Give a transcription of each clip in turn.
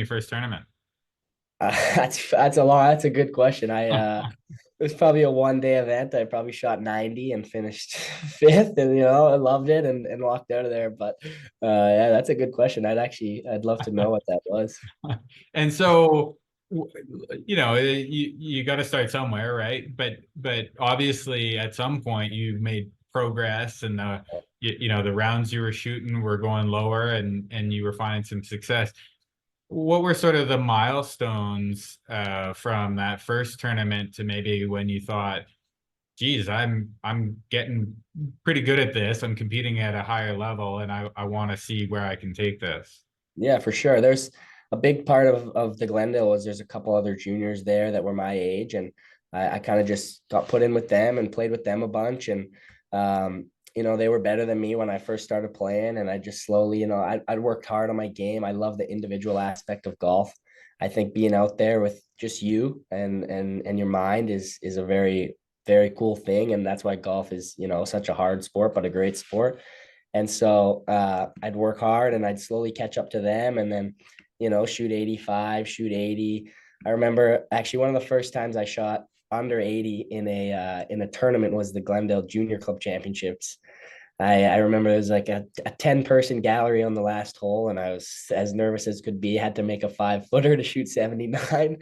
your first tournament? That's a good question. It was probably a 1 day event. I probably shot 90 and finished fifth, and I loved it and walked out of there. But yeah, that's a good question. I'd love to know what that was. And so, you got to start somewhere, right? But obviously, at some point, you made progress, and the rounds you were shooting were going lower, and you were finding some success. What were sort of the milestones from that first tournament to maybe when you thought, geez, I'm getting pretty good at this. I'm competing at a higher level, and I want to see where I can take this. Yeah, for sure. There's a big part of the Glendale was there's a couple other juniors there that were my age, and I kind of just got put in with them and played with them a bunch. And they were better than me when I first started playing, and I just slowly, I worked hard on my game. I love the individual aspect of golf. I think being out there with just you and your mind is a very, very cool thing, and that's why golf is, such a hard sport, but a great sport. And so I'd work hard and I'd slowly catch up to them, and then, shoot 85, shoot 80. I remember actually one of the first times I shot under 80 in a tournament was the Glendale Junior Club Championships. I remember it was like a 10-person gallery on the last hole, and I was as nervous as could be. Had to make a 5-footer to shoot 79.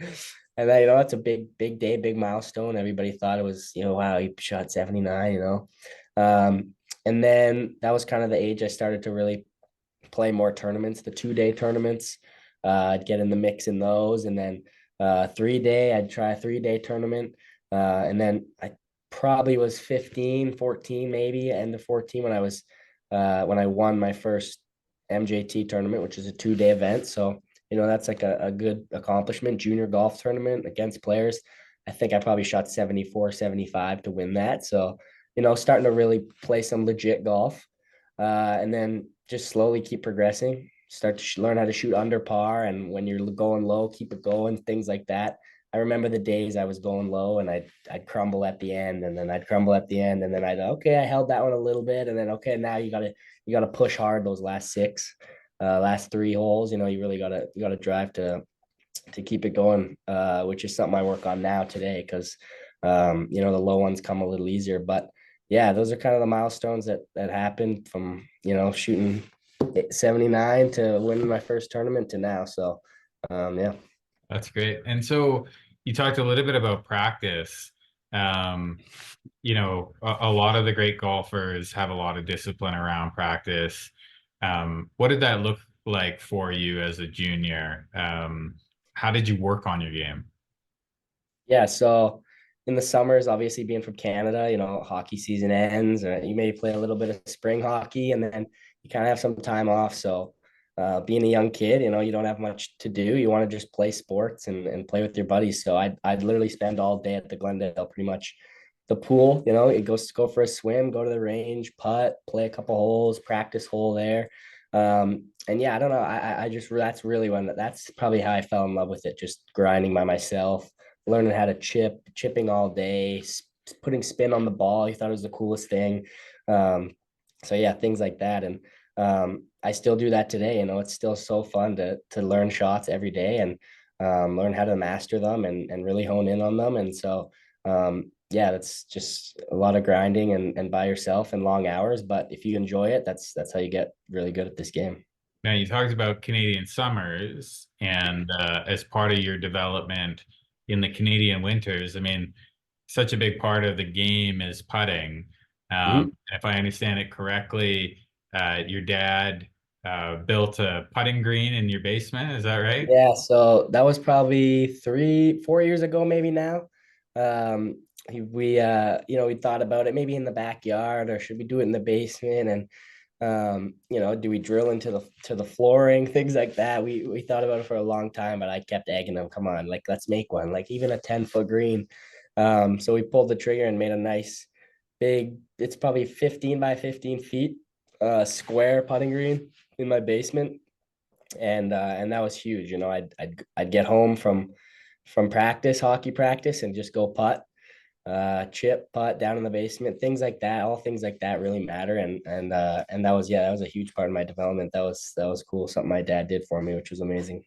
And then, it's a big, big day, big milestone. Everybody thought it was, wow, he shot 79, and then that was kind of the age I started to really play more tournaments, the 2-day tournaments. I'd get in the mix in those. And then 3-day, I'd try a 3-day tournament. And then I probably was 15, 14, maybe end of 14 when I won my first MJT tournament, which is a 2-day event. So, that's like a good accomplishment, junior golf tournament against players. I think I probably shot 74, 75 to win that. So, starting to really play some legit golf. And then just slowly keep progressing, start to learn how to shoot under par. And when you're going low, keep it going, things like that. I remember the days I was going low and I'd crumble at the end, and then I'd crumble at the end, and then okay, I held that one a little bit, and then okay, now you gotta push hard those last six, last three holes. You really gotta drive to keep it going, which is something I work on now today because the low ones come a little easier. But yeah, those are kind of the milestones that happened from shooting 79 to winning my first tournament to now. So yeah. That's great. And so you talked a little bit about practice. Um, a lot of the great golfers have a lot of discipline around practice. What did that look like for you as a junior? How did you work on your game? Yeah, so in the summers, obviously being from Canada, hockey season ends, or you may play a little bit of spring hockey, and then you kind of have some time off. So, being a young kid, you don't have much to do. You want to just play sports and play with your buddies. So I'd literally spend all day at the Glendale, pretty much the pool. It goes to go for a swim, go to the range, putt, play a couple holes, practice hole there. And yeah, I don't know. I just that's probably how I fell in love with it. Just grinding by myself, learning how to chipping all day, putting spin on the ball. He thought it was the coolest thing. Um, so yeah, things like that. And I still do that today. It's still so fun to learn shots every day and learn how to master them and really hone in on them. And so yeah, that's just a lot of grinding and by yourself and long hours. But if you enjoy it, that's how you get really good at this game. Now, you talked about Canadian summers and as part of your development in the Canadian winters. I mean, such a big part of the game is putting. Mhm. If I understand it correctly, your dad built a putting green in your basement. Is that right? Yeah, so that was probably 4 years ago, maybe now. We thought about it maybe in the backyard, or should we do it in the basement? And do we drill into the flooring, things like that. We thought about it for a long time, but I kept egging them. Come on, like let's make one, like even a 10-foot green. So we pulled the trigger and made a nice big. It's probably 15 by 15 feet, square putting green in my basement, and that was huge. I'd get home from practice, hockey practice, and just go putt, chip putt down in the basement, things like that. All things like that really matter, and that was, yeah, that was a huge part of my development. That was cool. Something my dad did for me, which was amazing.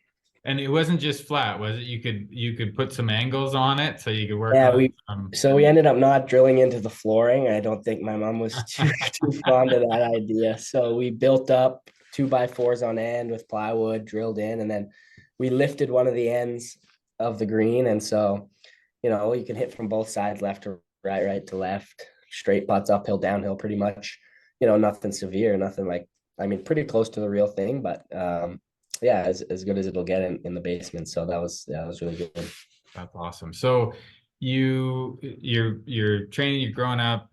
And it wasn't just flat, was it? You could put some angles on it so you could work Yeah, on we some. so we ended up not drilling into the flooring. I don't think my mom was too fond of that idea. So we built up 2x4s on end with plywood drilled in, and then we lifted one of the ends of the green. And so, you can hit from both sides, left to right, right to left, straight putts, uphill, downhill, pretty much. Nothing severe, nothing like, I mean, pretty close to the real thing, but yeah, as good as it'll get in the basement. So that was really good. That's awesome. So you're training, you're growing up,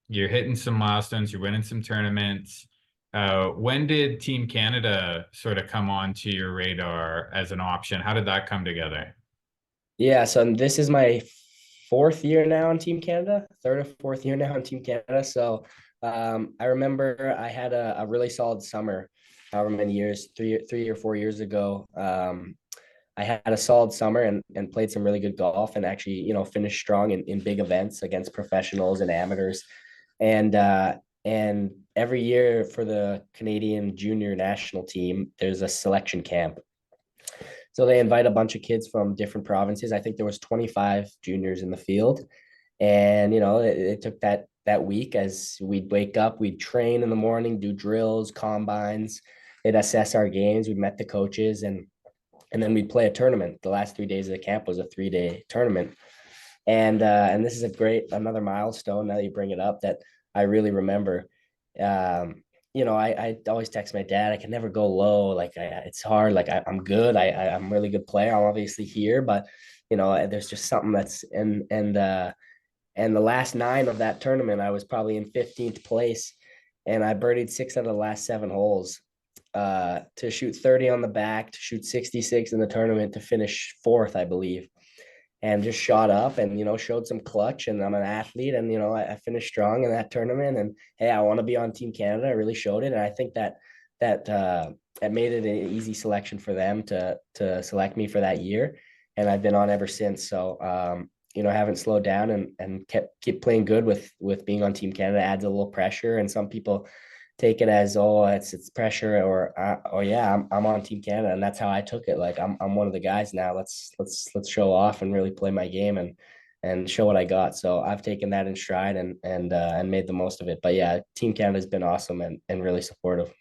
you're hitting some milestones, you're winning some tournaments. When did Team Canada sort of come onto your radar as an option? How did that come together? Yeah, so this is my fourth year now on Team Canada, third or fourth year now on Team Canada. So I remember I had a really solid summer, however many years, 3 or 4 years ago. I had a solid summer and played some really good golf and actually, finished strong in big events against professionals and amateurs. And every year for the Canadian junior national team, there's a selection camp. So they invite a bunch of kids from different provinces. I think there was 25 juniors in the field. And it took that week as we'd wake up, we'd train in the morning, do drills, combines, they'd assess our games, we met the coaches, and then we'd play a tournament. The last 3 days of the camp was a 3-day tournament. And this is another milestone now that you bring it up that I really remember. I always text my dad, I can never go low. Like it's hard. Like I'm good. I'm a really good player. I'm obviously here, but there's just something that's and the last 9 of that tournament, I was probably in 15th place, and I birdied 6 out of the last 7 holes. To shoot 30 on the back, to shoot 66 in the tournament, to finish fourth, I believe, and just shot up and showed some clutch. And I'm an athlete, and I finished strong in that tournament. And hey, I want to be on Team Canada. I really showed it, and I think that made it an easy selection for them to select me for that year, and I've been on ever since. So haven't slowed down and keep playing good with being on Team Canada. Adds a little pressure, and some people take it as, oh, it's pressure, or yeah, I'm on Team Canada, and that's how I took it. Like I'm one of the guys now. Let's show off and really play my game and show what I got. So I've taken that in stride and made the most of it. But yeah, Team Canada has been awesome and really supportive.